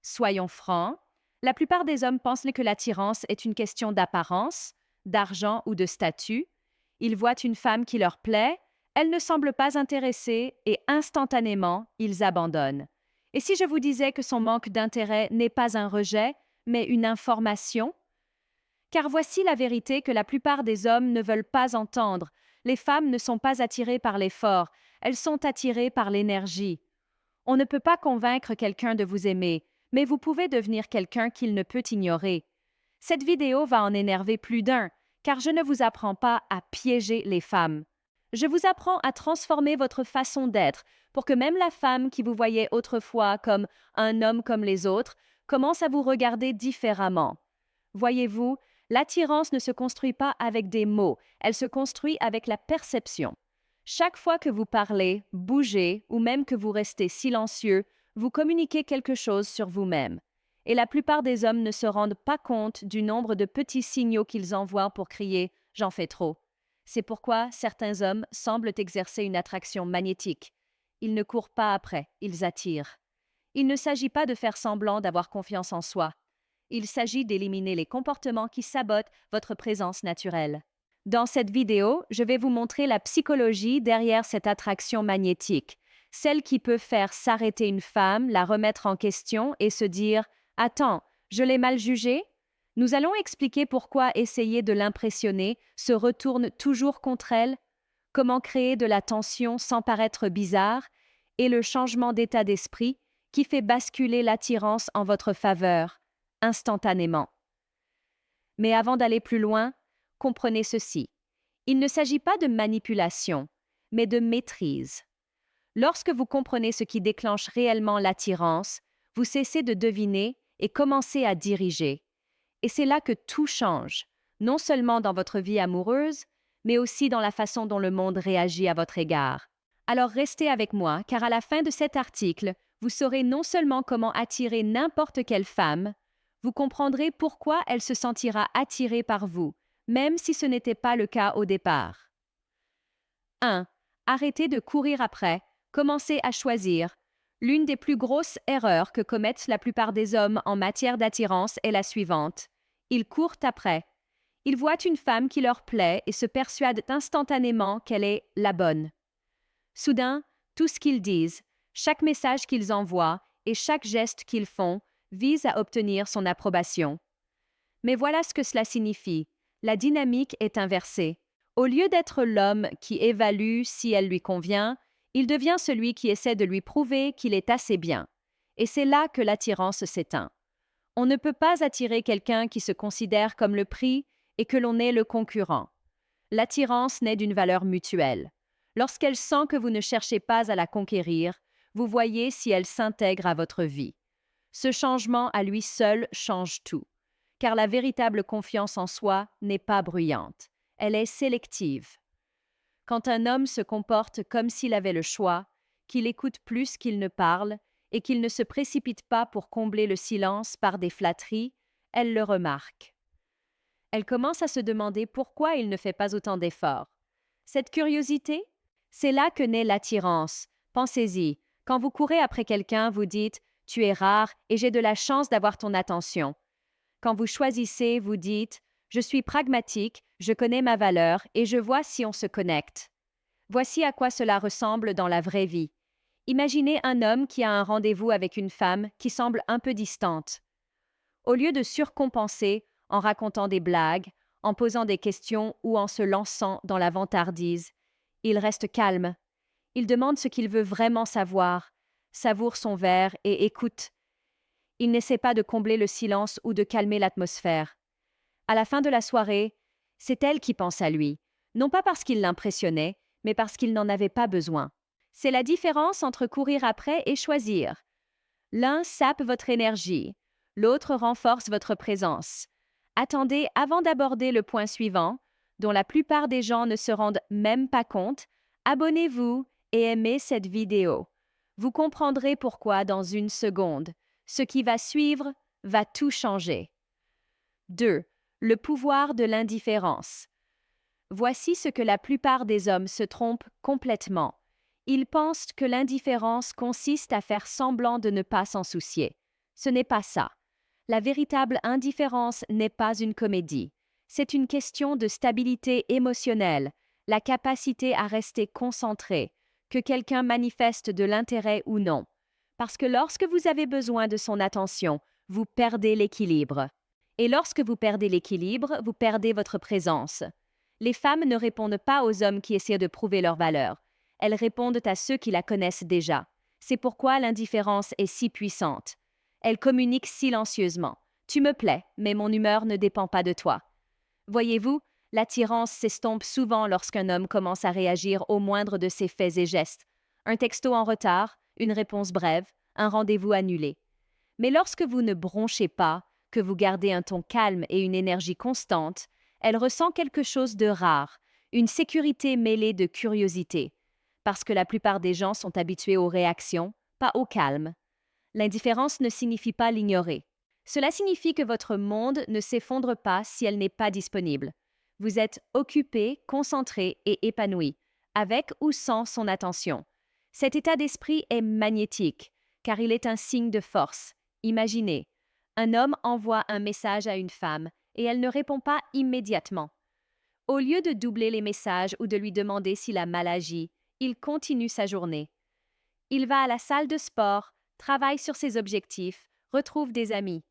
Soyons francs, la plupart des hommes pensent que l'attirance est une question d'apparence, d'argent ou de statut. Ils voient une femme qui leur plaît, elle ne semble pas intéressée et instantanément, ils abandonnent. Et si je vous disais que son manque d'intérêt n'est pas un rejet, mais une information? Car voici la vérité que la plupart des hommes ne veulent pas entendre. Les femmes ne sont pas attirées par l'effort, elles sont attirées par l'énergie. On ne peut pas convaincre quelqu'un de vous aimer, mais vous pouvez devenir quelqu'un qu'il ne peut ignorer. Cette vidéo va en énerver plus d'un, car je ne vous apprends pas à piéger les femmes. Je vous apprends à transformer votre façon d'être pour que même la femme qui vous voyait autrefois comme un homme comme les autres commence à vous regarder différemment. Voyez-vous, l'attirance ne se construit pas avec des mots, elle se construit avec la perception. Chaque fois que vous parlez, bougez ou même que vous restez silencieux, vous communiquez quelque chose sur vous-même. Et la plupart des hommes ne se rendent pas compte du nombre de petits signaux qu'ils envoient pour crier ⁇ J'en fais trop ⁇ C'est pourquoi certains hommes semblent exercer une attraction magnétique. Ils ne courent pas après, ils attirent. Il ne s'agit pas de faire semblant d'avoir confiance en soi. Il s'agit d'éliminer les comportements qui sabotent votre présence naturelle. Dans cette vidéo, je vais vous montrer la psychologie derrière cette attraction magnétique, celle qui peut faire s'arrêter une femme, la remettre en question et se dire « Attends, je l'ai mal jugée ?» Nous allons expliquer pourquoi essayer de l'impressionner se retourne toujours contre elle, comment créer de la tension sans paraître bizarre, et le changement d'état d'esprit qui fait basculer l'attirance en votre faveur, instantanément. Mais avant d'aller plus loin, comprenez ceci. Il ne s'agit pas de manipulation, mais de maîtrise. Lorsque vous comprenez ce qui déclenche réellement l'attirance, vous cessez de deviner et commencez à diriger. Et c'est là que tout change, non seulement dans votre vie amoureuse, mais aussi dans la façon dont le monde réagit à votre égard. Alors restez avec moi, car à la fin de cet article, vous saurez non seulement comment attirer n'importe quelle femme, vous comprendrez pourquoi elle se sentira attirée par vous, même si ce n'était pas le cas au départ. 1. Arrêtez de courir après, commencez à choisir. L'une des plus grosses erreurs que commettent la plupart des hommes en matière d'attirance est la suivante. Ils courent après. Ils voient une femme qui leur plaît et se persuadent instantanément qu'elle est la bonne. Soudain, tout ce qu'ils disent, chaque message qu'ils envoient et chaque geste qu'ils font vise à obtenir son approbation. Mais voilà ce que cela signifie. La dynamique est inversée. Au lieu d'être l'homme qui évalue si elle lui convient, il devient celui qui essaie de lui prouver qu'il est assez bien. Et c'est là que l'attirance s'éteint. On ne peut pas attirer quelqu'un qui se considère comme le prix et que l'on est le concurrent. L'attirance naît d'une valeur mutuelle. Lorsqu'elle sent que vous ne cherchez pas à la conquérir, vous voyez si elle s'intègre à votre vie. Ce changement à lui seul change tout, car la véritable confiance en soi n'est pas bruyante, elle est sélective. Quand un homme se comporte comme s'il avait le choix, qu'il écoute plus qu'il ne parle et qu'il ne se précipite pas pour combler le silence par des flatteries, elle le remarque. Elle commence à se demander pourquoi il ne fait pas autant d'efforts. Cette curiosité, c'est là que naît l'attirance. Pensez-y, quand vous courez après quelqu'un, vous dites « Tu es rare et j'ai de la chance d'avoir ton attention ». Quand vous choisissez, vous dites « Je suis pragmatique, je connais ma valeur et je vois si on se connecte ». Voici à quoi cela ressemble dans la vraie vie. Imaginez un homme qui a un rendez-vous avec une femme qui semble un peu distante. Au lieu de surcompenser en racontant des blagues, en posant des questions ou en se lançant dans la vantardise, il reste calme. Il demande ce qu'il veut vraiment savoir, savoure son verre et écoute. Il n'essaie pas de combler le silence ou de calmer l'atmosphère. À la fin de la soirée, c'est elle qui pense à lui, non pas parce qu'il l'impressionnait, mais parce qu'il n'en avait pas besoin. C'est la différence entre courir après et choisir. L'un sape votre énergie, l'autre renforce votre présence. Attendez avant d'aborder le point suivant, dont la plupart des gens ne se rendent même pas compte. Abonnez-vous et aimez cette vidéo. Vous comprendrez pourquoi dans une seconde. Ce qui va suivre va tout changer. 2. Le pouvoir de l'indifférence. Voici ce que la plupart des hommes se trompent complètement. Ils pensent que l'indifférence consiste à faire semblant de ne pas s'en soucier. Ce n'est pas ça. La véritable indifférence n'est pas une comédie. C'est une question de stabilité émotionnelle, la capacité à rester concentré, que quelqu'un manifeste de l'intérêt ou non. Parce que lorsque vous avez besoin de son attention, vous perdez l'équilibre. Et lorsque vous perdez l'équilibre, vous perdez votre présence. Les femmes ne répondent pas aux hommes qui essaient de prouver leur valeur. Elles répondent à ceux qui la connaissent déjà. C'est pourquoi l'indifférence est si puissante. Elle communique silencieusement. Tu me plais, mais mon humeur ne dépend pas de toi. Voyez-vous, l'attirance s'estompe souvent lorsqu'un homme commence à réagir au moindre de ses faits et gestes. Un texto en retard, une réponse brève, un rendez-vous annulé. Mais lorsque vous ne bronchez pas, que vous gardez un ton calme et une énergie constante, elle ressent quelque chose de rare, une sécurité mêlée de curiosité. Parce que la plupart des gens sont habitués aux réactions, pas au calme. L'indifférence ne signifie pas l'ignorer. Cela signifie que votre monde ne s'effondre pas si elle n'est pas disponible. Vous êtes occupé, concentré et épanoui, avec ou sans son attention. Cet état d'esprit est magnétique, car il est un signe de force. Imaginez, un homme envoie un message à une femme et elle ne répond pas immédiatement. Au lieu de doubler les messages ou de lui demander s'il a mal agi, il continue sa journée. Il va à la salle de sport, travaille sur ses objectifs, retrouve des amis.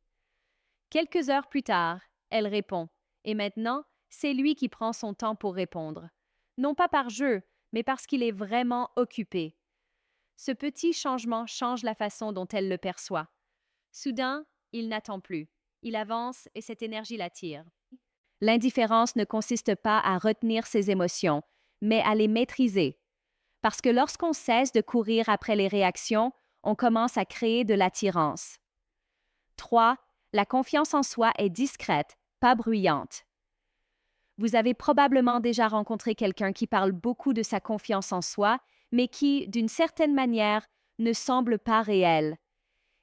Quelques heures plus tard, elle répond. Et maintenant, c'est lui qui prend son temps pour répondre. Non pas par jeu, mais parce qu'il est vraiment occupé. Ce petit changement change la façon dont elle le perçoit. Soudain, il n'attend plus. Il avance et cette énergie l'attire. L'indifférence ne consiste pas à retenir ses émotions, mais à les maîtriser. Parce que lorsqu'on cesse de courir après les réactions, on commence à créer de l'attirance. 3. La confiance en soi est discrète, pas bruyante. Vous avez probablement déjà rencontré quelqu'un qui parle beaucoup de sa confiance en soi, mais qui, d'une certaine manière, ne semble pas réel.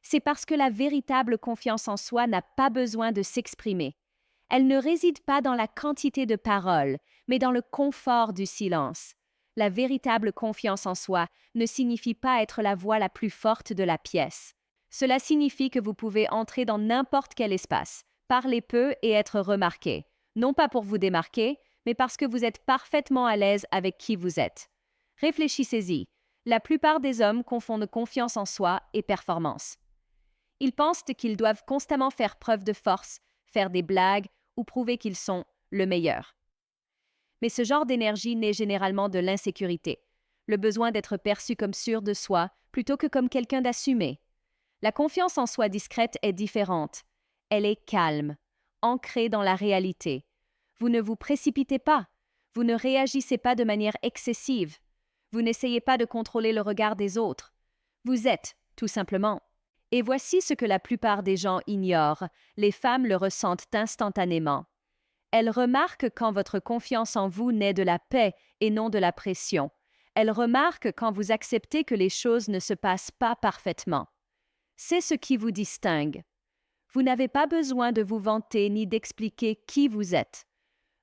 C'est parce que la véritable confiance en soi n'a pas besoin de s'exprimer. Elle ne réside pas dans la quantité de paroles, mais dans le confort du silence. La véritable confiance en soi ne signifie pas être la voix la plus forte de la pièce. Cela signifie que vous pouvez entrer dans n'importe quel espace, parler peu et être remarqué, non pas pour vous démarquer, mais parce que vous êtes parfaitement à l'aise avec qui vous êtes. Réfléchissez-y. La plupart des hommes confondent confiance en soi et performance. Ils pensent qu'ils doivent constamment faire preuve de force, faire des blagues ou prouver qu'ils sont le meilleur. Mais ce genre d'énergie naît généralement de l'insécurité, le besoin d'être perçu comme sûr de soi plutôt que comme quelqu'un d'assumé. La confiance en soi discrète est différente. Elle est calme, ancrée dans la réalité. Vous ne vous précipitez pas, vous ne réagissez pas de manière excessive, vous n'essayez pas de contrôler le regard des autres. Vous êtes, tout simplement. Et voici ce que la plupart des gens ignorent, les femmes le ressentent instantanément. Elles remarquent quand votre confiance en vous naît de la paix et non de la pression. Elles remarquent quand vous acceptez que les choses ne se passent pas parfaitement. C'est ce qui vous distingue. Vous n'avez pas besoin de vous vanter ni d'expliquer qui vous êtes.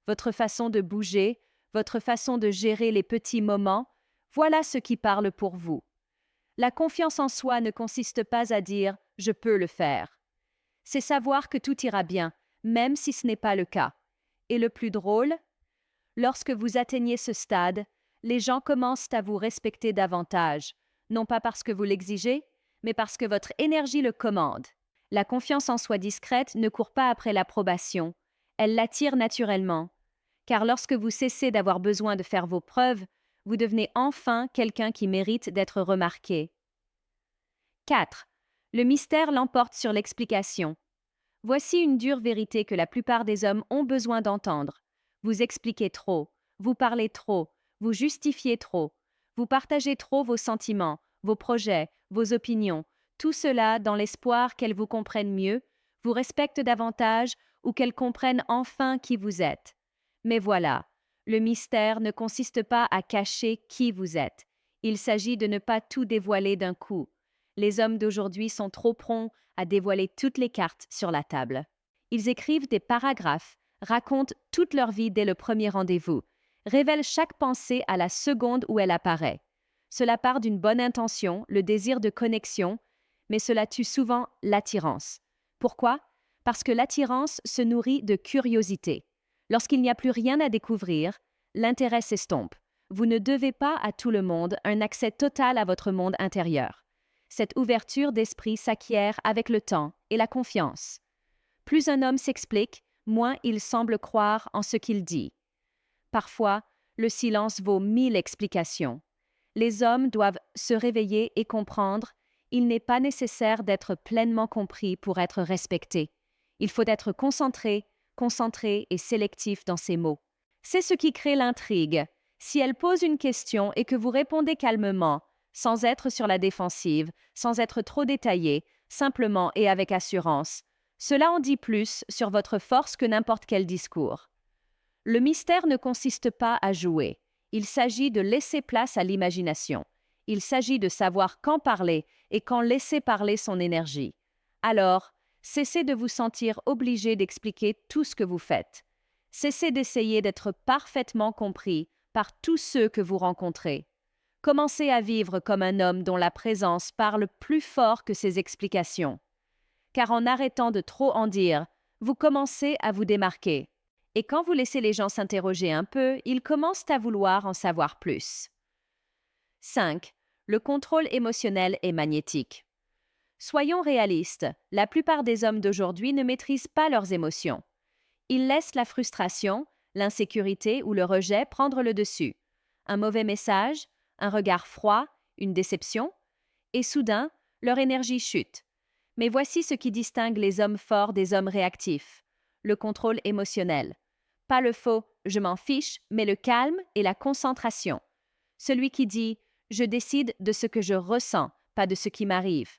Votre façon de bouger, votre façon de gérer les petits moments, voilà ce qui parle pour vous. La confiance en soi ne consiste pas à dire « je peux le faire ». C'est savoir que tout ira bien, même si ce n'est pas le cas. Et le plus drôle, lorsque vous atteignez ce stade, les gens commencent à vous respecter davantage, non pas parce que vous l'exigez, mais parce que votre énergie le commande. La confiance en soi discrète ne court pas après l'approbation, elle l'attire naturellement. Car lorsque vous cessez d'avoir besoin de faire vos preuves, vous devenez enfin quelqu'un qui mérite d'être remarqué. 4. Le mystère l'emporte sur l'explication. Voici une dure vérité que la plupart des hommes ont besoin d'entendre. Vous expliquez trop, vous parlez trop, vous justifiez trop, vous partagez trop vos sentiments, vos projets, vos opinions, tout cela dans l'espoir qu'elles vous comprennent mieux, vous respectent davantage ou qu'elles comprennent enfin qui vous êtes. Mais voilà, le mystère ne consiste pas à cacher qui vous êtes. Il s'agit de ne pas tout dévoiler d'un coup. Les hommes d'aujourd'hui sont trop prompts à dévoiler toutes les cartes sur la table. Ils écrivent des paragraphes, racontent toute leur vie dès le premier rendez-vous, révèlent chaque pensée à la seconde où elle apparaît. Cela part d'une bonne intention, le désir de connexion, mais cela tue souvent l'attirance. Pourquoi? Parce que l'attirance se nourrit de curiosité. Lorsqu'il n'y a plus rien à découvrir, l'intérêt s'estompe. Vous ne devez pas à tout le monde un accès total à votre monde intérieur. Cette ouverture d'esprit s'acquiert avec le temps et la confiance. Plus un homme s'explique, moins il semble croire en ce qu'il dit. Parfois, le silence vaut 1000 explications. Les hommes doivent se réveiller et comprendre, il n'est pas nécessaire d'être pleinement compris pour être respecté. Il faut être concentré et sélectif dans ses mots. C'est ce qui crée l'intrigue. Si elle pose une question et que vous répondez calmement, sans être sur la défensive, sans être trop détaillé, simplement et avec assurance, cela en dit plus sur votre force que n'importe quel discours. Le mystère ne consiste pas à jouer. Il s'agit de laisser place à l'imagination. Il s'agit de savoir quand parler et quand laisser parler son énergie. Alors, cessez de vous sentir obligé d'expliquer tout ce que vous faites. Cessez d'essayer d'être parfaitement compris par tous ceux que vous rencontrez. Commencez à vivre comme un homme dont la présence parle plus fort que ses explications. Car en arrêtant de trop en dire, vous commencez à vous démarquer. Et quand vous laissez les gens s'interroger un peu, ils commencent à vouloir en savoir plus. 5. Le contrôle émotionnel est magnétique. Soyons réalistes, la plupart des hommes d'aujourd'hui ne maîtrisent pas leurs émotions. Ils laissent la frustration, l'insécurité ou le rejet prendre le dessus. Un mauvais message, un regard froid, une déception, et soudain, leur énergie chute. Mais voici ce qui distingue les hommes forts des hommes réactifs. Le contrôle émotionnel. Pas le faux « je m'en fiche », mais le calme et la concentration. Celui qui dit « je décide de ce que je ressens, pas de ce qui m'arrive ».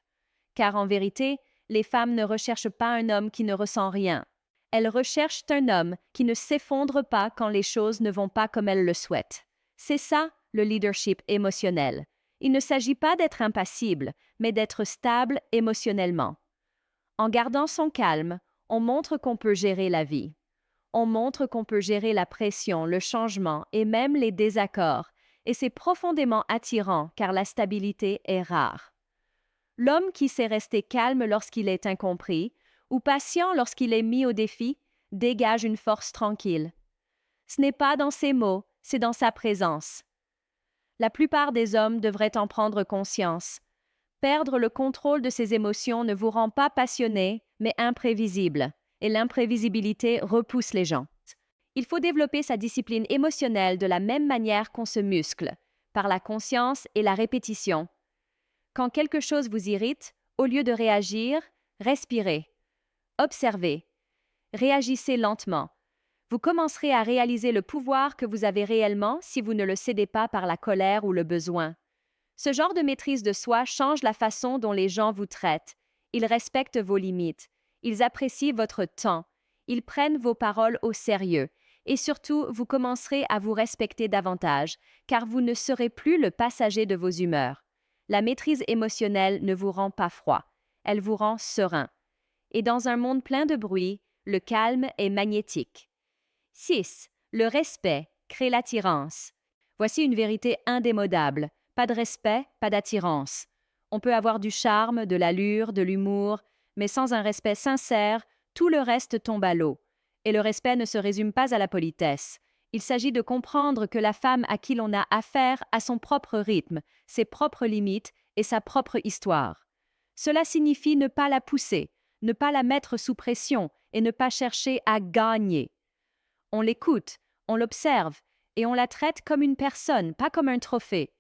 Car en vérité, les femmes ne recherchent pas un homme qui ne ressent rien. Elles recherchent un homme qui ne s'effondre pas quand les choses ne vont pas comme elles le souhaitent. C'est ça, le leadership émotionnel. Il ne s'agit pas d'être impassible, mais d'être stable émotionnellement. En gardant son calme, on montre qu'on peut gérer la vie. On montre qu'on peut gérer la pression, le changement et même les désaccords, et c'est profondément attirant car la stabilité est rare. L'homme qui sait rester calme lorsqu'il est incompris, ou patient lorsqu'il est mis au défi, dégage une force tranquille. Ce n'est pas dans ses mots, c'est dans sa présence. La plupart des hommes devraient en prendre conscience. Perdre le contrôle de ses émotions ne vous rend pas passionné, mais imprévisible, et l'imprévisibilité repousse les gens. Il faut développer sa discipline émotionnelle de la même manière qu'on se muscle, par la conscience et la répétition. Quand quelque chose vous irrite, au lieu de réagir, respirez. Observez. Réagissez lentement. Vous commencerez à réaliser le pouvoir que vous avez réellement si vous ne le cédez pas par la colère ou le besoin. Ce genre de maîtrise de soi change la façon dont les gens vous traitent. Ils respectent vos limites. Ils apprécient votre temps. Ils prennent vos paroles au sérieux. Et surtout, vous commencerez à vous respecter davantage, car vous ne serez plus le passager de vos humeurs. La maîtrise émotionnelle ne vous rend pas froid. Elle vous rend serein. Et dans un monde plein de bruit, le calme est magnétique. 6. Le respect crée l'attirance. Voici une vérité indémodable. Pas de respect, pas d'attirance. On peut avoir du charme, de l'allure, de l'humour, mais sans un respect sincère, tout le reste tombe à l'eau. Et le respect ne se résume pas à la politesse. Il s'agit de comprendre que la femme à qui l'on a affaire a son propre rythme, ses propres limites et sa propre histoire. Cela signifie ne pas la pousser, ne pas la mettre sous pression et ne pas chercher à gagner. On l'écoute, on l'observe et on la traite comme une personne, pas comme un trophée.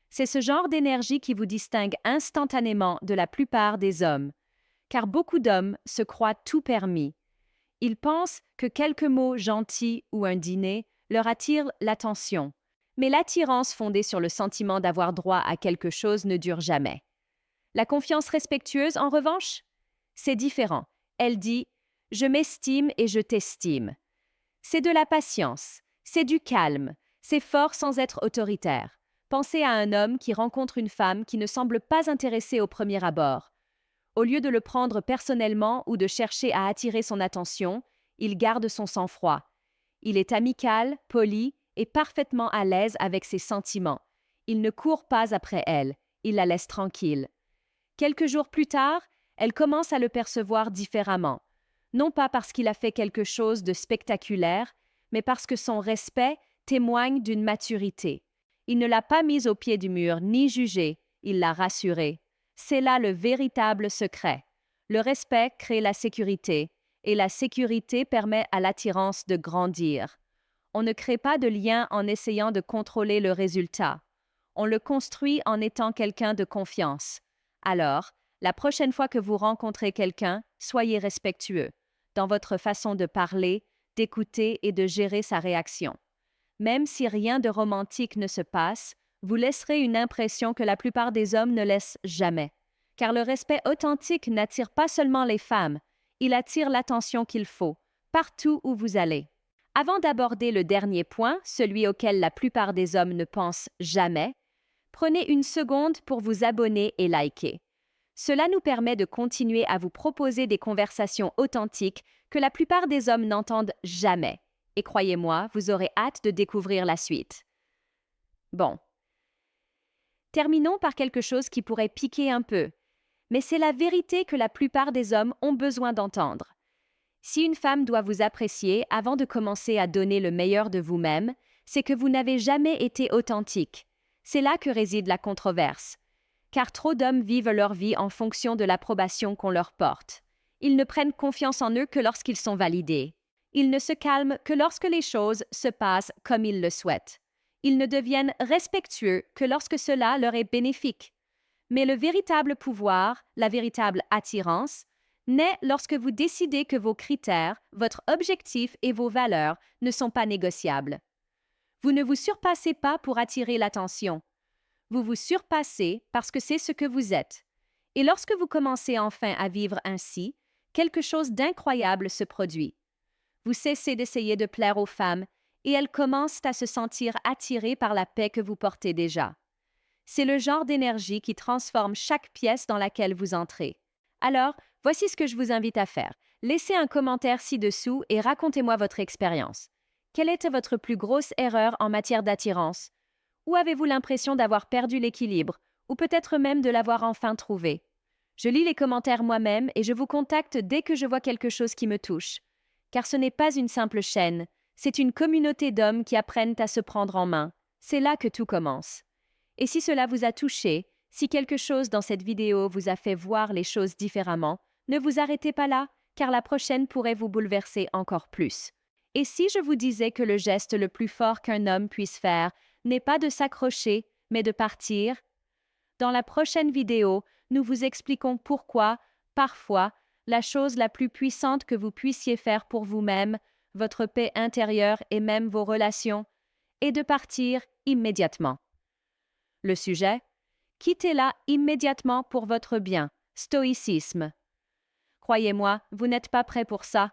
C'est ce genre d'énergie qui vous distingue instantanément de la plupart des hommes. Car beaucoup d'hommes se croient tout permis. Ils pensent que quelques mots gentils ou un dîner leur attirent l'attention. Mais l'attirance fondée sur le sentiment d'avoir droit à quelque chose ne dure jamais. La confiance respectueuse, en revanche, c'est différent. Elle dit « je m'estime et je t'estime ». C'est de la patience, c'est du calme, c'est fort sans être autoritaire. Pensez à un homme qui rencontre une femme qui ne semble pas intéressée au premier abord. Au lieu de le prendre personnellement ou de chercher à attirer son attention, il garde son sang-froid. Il est amical, poli et parfaitement à l'aise avec ses sentiments. Il ne court pas après elle, il la laisse tranquille. Quelques jours plus tard, elle commence à le percevoir différemment. Non pas parce qu'il a fait quelque chose de spectaculaire, mais parce que son respect témoigne d'une maturité. Il ne l'a pas mise au pied du mur ni jugée, il l'a rassurée. C'est là le véritable secret. Le respect crée la sécurité, et la sécurité permet à l'attirance de grandir. On ne crée pas de lien en essayant de contrôler le résultat. On le construit en étant quelqu'un de confiance. Alors, la prochaine fois que vous rencontrez quelqu'un, soyez respectueux dans votre façon de parler, d'écouter et de gérer sa réaction. Même si rien de romantique ne se passe, vous laisserez une impression que la plupart des hommes ne laissent jamais. Car le respect authentique n'attire pas seulement les femmes, il attire l'attention qu'il faut, partout où vous allez. Avant d'aborder le dernier point, celui auquel la plupart des hommes ne pensent jamais, prenez une seconde pour vous abonner et liker. Cela nous permet de continuer à vous proposer des conversations authentiques que la plupart des hommes n'entendent jamais. Et croyez-moi, vous aurez hâte de découvrir la suite. Bon. Terminons par quelque chose qui pourrait piquer un peu, mais c'est la vérité que la plupart des hommes ont besoin d'entendre. Si une femme doit vous apprécier avant de commencer à donner le meilleur de vous-même, c'est que vous n'avez jamais été authentique. C'est là que réside la controverse. Car trop d'hommes vivent leur vie en fonction de l'approbation qu'on leur porte. Ils ne prennent confiance en eux que lorsqu'ils sont validés. Ils ne se calment que lorsque les choses se passent comme ils le souhaitent. Ils ne deviennent respectueux que lorsque cela leur est bénéfique. Mais le véritable pouvoir, la véritable attirance, naît lorsque vous décidez que vos critères, votre objectif et vos valeurs ne sont pas négociables. Vous ne vous surpassez pas pour attirer l'attention. Vous vous surpassez parce que c'est ce que vous êtes. Et lorsque vous commencez enfin à vivre ainsi, quelque chose d'incroyable se produit. Vous cessez d'essayer de plaire aux femmes et elles commencent à se sentir attirées par la paix que vous portez déjà. C'est le genre d'énergie qui transforme chaque pièce dans laquelle vous entrez. Alors, voici ce que je vous invite à faire. Laissez un commentaire ci-dessous et racontez-moi votre expérience. Quelle était votre plus grosse erreur en matière d'attirance? Ou avez-vous l'impression d'avoir perdu l'équilibre, ou peut-être même de l'avoir enfin trouvé? Je lis les commentaires moi-même et je vous contacte dès que je vois quelque chose qui me touche. Car ce n'est pas une simple chaîne, c'est une communauté d'hommes qui apprennent à se prendre en main. C'est là que tout commence. Et si cela vous a touché, si quelque chose dans cette vidéo vous a fait voir les choses différemment, ne vous arrêtez pas là, car la prochaine pourrait vous bouleverser encore plus. Et si je vous disais que le geste le plus fort qu'un homme puisse faire n'est pas de s'accrocher, mais de partir? Dans la prochaine vidéo, nous vous expliquons pourquoi, parfois, la chose la plus puissante que vous puissiez faire pour vous-même, votre paix intérieure et même vos relations, est de partir immédiatement. Le sujet? Quittez-la immédiatement pour votre bien. Stoïcisme. Croyez-moi, vous n'êtes pas prêt pour ça.